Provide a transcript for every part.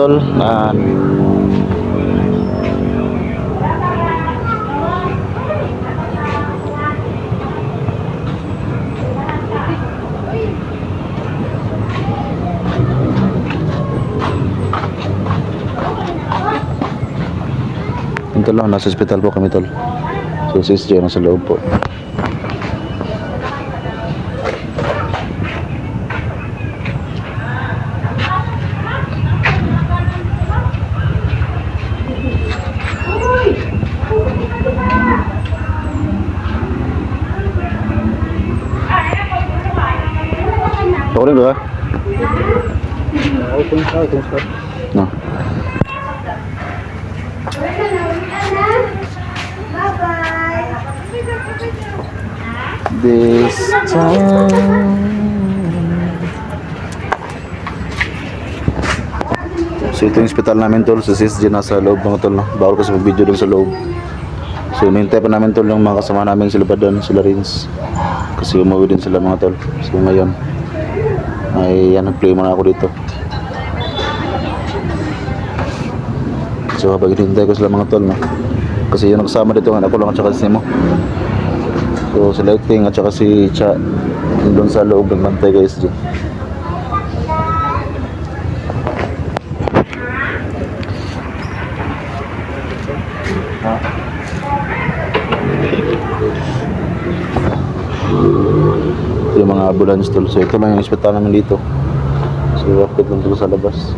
tol. Tol, nasa hospital po kami tol. So si SJ nasa loob po. Ako rin ba? No. This time. So ito yung hospital namin tol. Si SJ nasa loob mga tol, no? Bawal kasi mag-video dun sa loob. So hinihintay pa namin tol yung mga kasama namin, sila Badan, sila Rins. Kasi umuwi din sila mga tol. So ngayon ay nag-play muna ako dito. So habang hinihintay ko sila mga tol, no? Kasi yung nagsama dito nga ako lang at saka si Mo. So si Lighting at saka si Cha doon sa loob nagbantay kay SJ. Yung mga ambulance tol. So ito lang yung hospital namin dito. So rapid lang dito sa labas.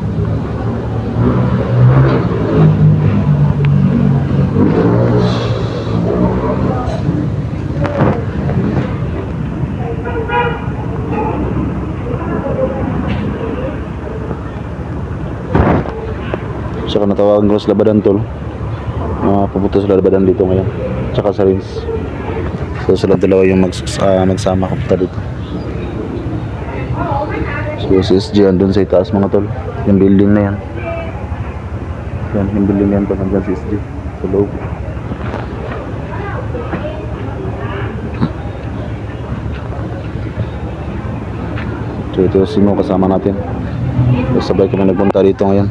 Saka natawagan ko sa Labadan tol. Pupunta sa Labadan dito ngayon. Tsaka sa Rins. So sila dalawa yung magsama kapunta dito. So si SJ andun sa itaas mga tol. Yung building na yan. Yan, yung building na yan tol. Andun si SJ sa loob. So ito si Mo kasama natin. So, sabay kami nagpunta dito ngayon.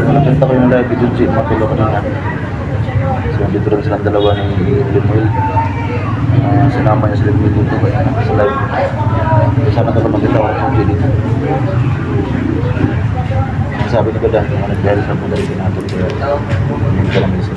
Nakita ko yung live video G, matulog kanina. So dito rin silang dalawa ni Lemuel. Sinama niya si Lemuel dito sa live. Sana ka naman kita ako ng dito. Sabi ni Badan, kung nag-dahil sa mga dahil natin kaya hindi ka lang isip.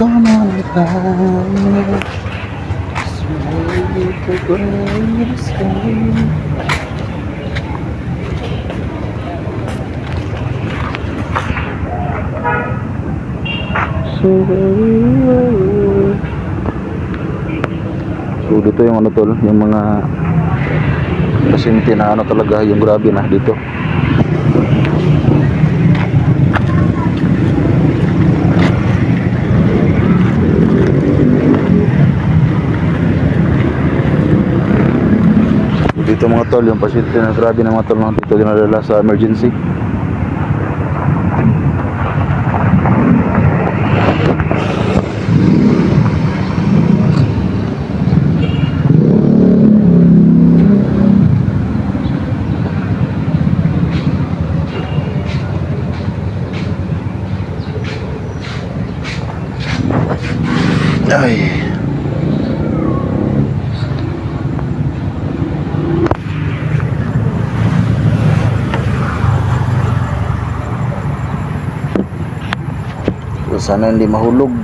Come on, back. Slowly the grace fades. So dito yung ano tol, yung mga pasyente na ano talaga, yung grabe na dito. So, dito mga tol, yung pasyente na grabe na mga tol, dito dinadala sa emergency. Ay. So, sana hindi mahulog.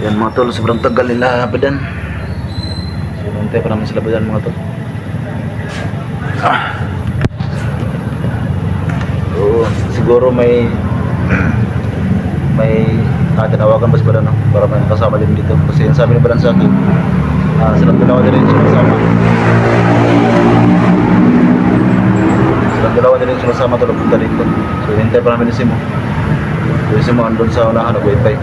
Yan mga tol, sobrang tagal nila badan. So, nantay pa naman sila badan mga tol. So, siguro may tinawagan ba si badan, no? Para may kasama din dito. Kasi yung sabi ni badan sa akin, silang dalawa din sumasama. Silang dalawa din sumasama tol punta dito. So, hintay pa namin si Mo. Kasi mo andun sa unahan ng wifi.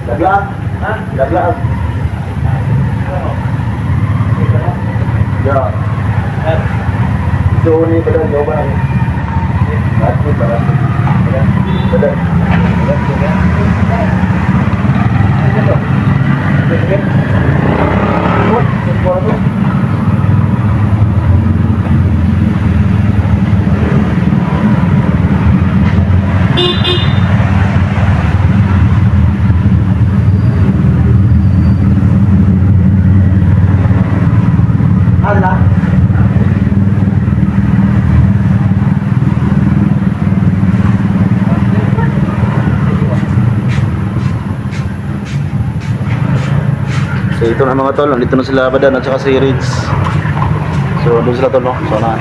Laglaag. Ha? Laglaag. Ya. Ito ni pada jawaban aku. Aku pada. Pada. Ada. So ito na mga tol, nandito na sila Badan at saka si Rids. So doon sila tol, no? So na.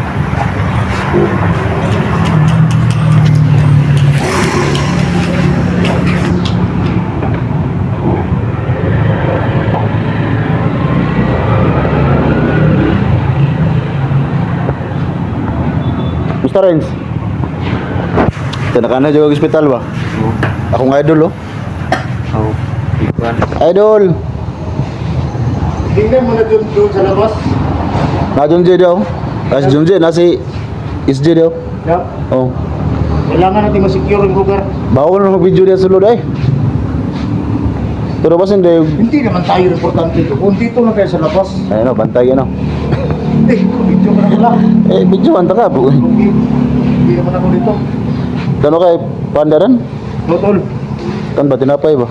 Musta Renz? Tinaka na juga ke hospital ba? Akong idol oh. Oh, ikan. Idol! Tingnan mo na doon sa labas. Na Junji daw. As Junji, nasi SJ daw. Yeah. Oh. Kailangan natin ma-secure yung lugar. Bawal na mag-video dia sulod ay. Pero basin daw. Hindi naman tayo importante ito. Kung dito na tayo sa labas. Ayun oh, bantay yan oh. Video ka na pala. Video man ta ka po. Hindi naman ako dito. Kano kay Pandaran? Totol. Kan ba tinapay ba?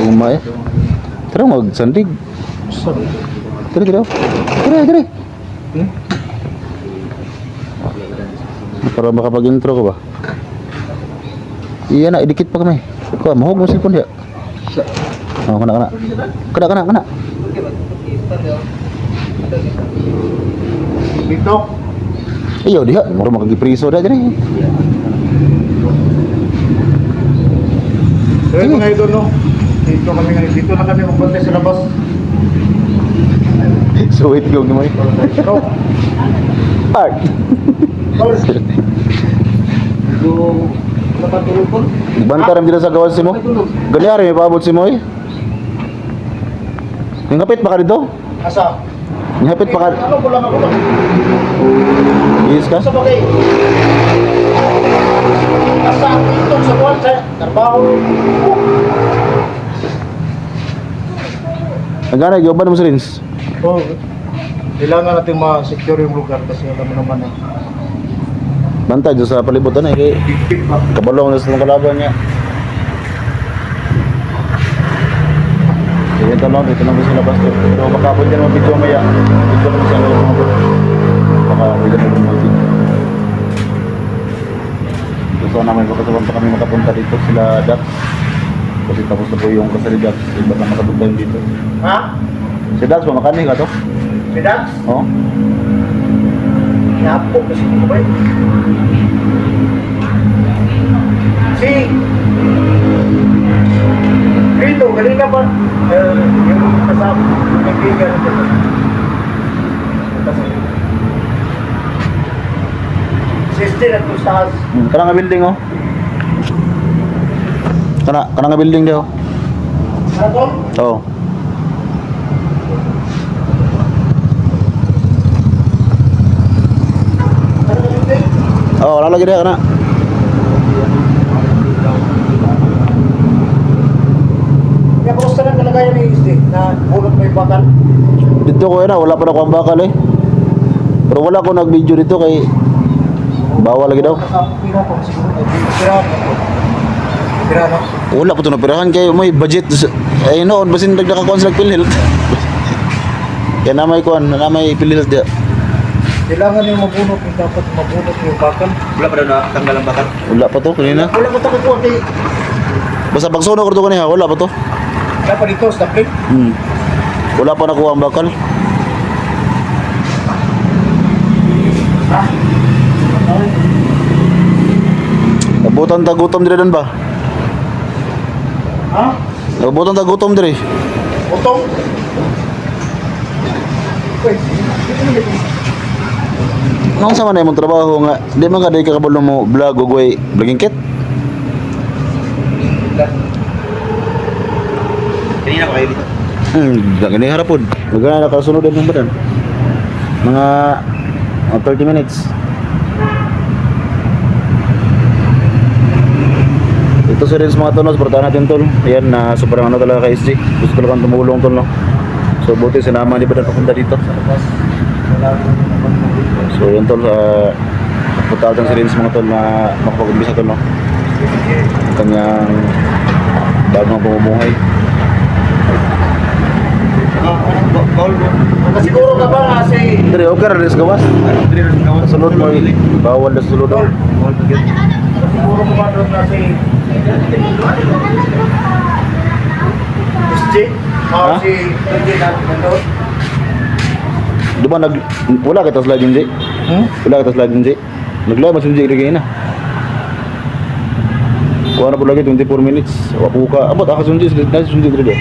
Umay. Tara mag-sandig. Sabi. Tara, tara. Tara. Para makapag-intro ko ba? Iya na, idikit pa kami. Ikaw, mahog mo cellphone dia. Oh, kana. Dito. Iyo dia, moro makagipriso dah jadi. Kaya mga idol no. Dito na kami magbantay sa labas. So wait ko gamay. Ito. Art. Yung nakatulog ko. Bantar ang sa gawas mo. Ganyari may paabot si mo eh. Ngapit pa ka dito? Asa? Ngapit pa ka. Ano ko lang ako lang. Yes ka? Asa ba kayo? Asa dito sa buwan sa trabaho. Nagana giyoban mo sa Rins. Oh, kailangan natin ma-secure yung lugar kasi alam mo naman eh. Bantay dyan sa palibutan eh. Kay Big pa. kabalong na sa kalaban niya. Sige ito lang, dito lang sa labas to. Pero baka po dyan mga video maya. Video lang sa loob mga bro. Baka pwede na mga video. Gusto namin pagkataon pa kami makapunta dito sila Dax. Kasi tapos na po yung kasali Dax. Iba na makapunta yung dito. Ha? Si Dax ba makanig ka to? Si Dax? Oo. Napo kasi ko ba? Si Rito, kanina pa yung kasama, yung kaibigan natin. Sister at Tustas. Kana nga building oh. Kana nga building daw. Ano to? Oo. Ano to yun din? Oh, wala lagi dia kana. Kaya kamusta na kalagayan ni Isdi na hulot mo yung bakal? Dito ko na wala pa na ko ang bakal eh. Pero wala ko nag-video dito kay bawal lagi daw. Kasama ko siguro. Pero Tira, no? Wala po ito napirahan kayo may budget. Ay noon, basin nagdakakuan sila PhilHealth. Kaya na may kuan, na may PhilHealth dia. Kailangan yung mabunot, yung dapat mabunot yung bakal. Wala pa daw na tanggal ang bakal. Wala pa to kanina. Wala ko takot ko, kay Basta pagsunog ko to kanina, wala pa to. dapat dito, stapling. Wala pa nakuha ang bakal. Nabutan ta gutom dire dan ba? Ha? Nabutan ta gutom dire. Utong? Wait, Nang sama na imong trabaho nga, di man ka day kakabalo mo vlog ug way vlogging kit. Kanina pa kayo dito. Gani harapod. Magana nakasunod din ng badan. Mga 30 minutes. Ito sa rin mga tonos, portahan natin tol. Ayan, na sobrang ano talaga kay SG. Gusto talagang tumulong tol, no? So, buti sinama ni Badan papunta dito. So, yun tol, punta natin si Rins mga tol na makapag-umbisa tol, no? Kanyang bagong pamumuhay. Bawal mo. siguro ka ba nga si... Dari, okay rin sa gawas. Dili rin kawan. Sulod mo, bawal na sulod. Bawal pa gyud. Siguro ka ba doon nga si... SG? Ha? Si SG na doon? Di ba wala kita sa laging di? Wala kita sa laging di? Naglay mas hindi rin na. Kuha na po lagi 24 minutes. Wapo ka. Abot, akasundi. Nasundi rin di.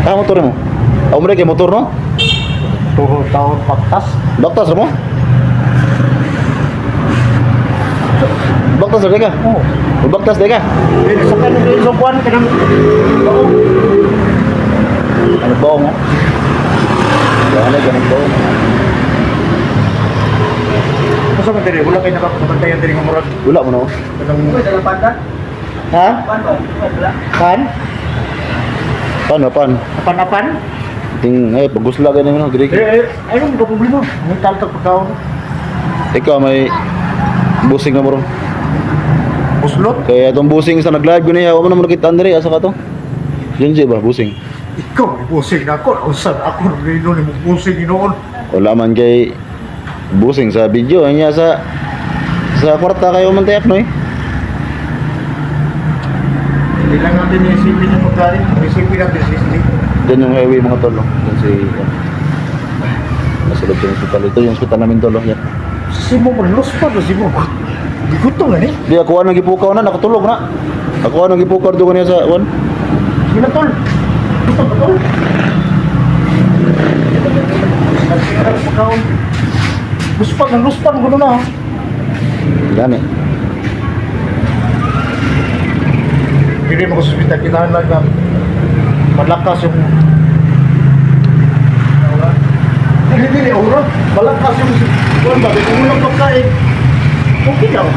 Ah, motor mo? Umre kay motor no? Tuho taon paktas. Baktas mo? Baktas rin ka? Oo. Baktas rin ka? Dito sa kanin rin sa buwan, kanang... Oo. Ano ba mo? Wala ganun ba? Masa man diri, wala kayo nakapabantayan diri nga murag. Wala mo no? Kanang... Ha? Pan? Paano, pan? Apan-apan? Ting, pagusla ganun no, dire. Ayun, mga problema. May taltag pagkaon. Ikaw may busing na mo ron. Buslot? Kaya itong busing sa nag-live ko niya, huwag mo naman nakita Andre, asa ka to? Yun siya ba, busing? Ikaw, may busing na ako. Usan ako, nagino ni mong busing inoon. Wala man kay busing sa video, niya sa kwarta kayo man tayak no eh. Hindi lang natin isipin yung magkarin. Isipin natin si Sli. Diyan yung highway mga tolo. Diyan si... Nasa loob yung hospital. Ito yung hospital namin tolo. Yan. Si mo mo, los pa si mo. Gigutong na ni. Di ako nang gipukaw na, nakatulog na. Ako nang gipukaw doon niya sa one. Sila tol. Ito ba tol? Luspan, gano'n na. Gani. Hindi mo sa hospital, kinahanglan na malakas yung... Hindi, aura. Malakas yung... Kung ba, kung ulang pagkain, okay lang.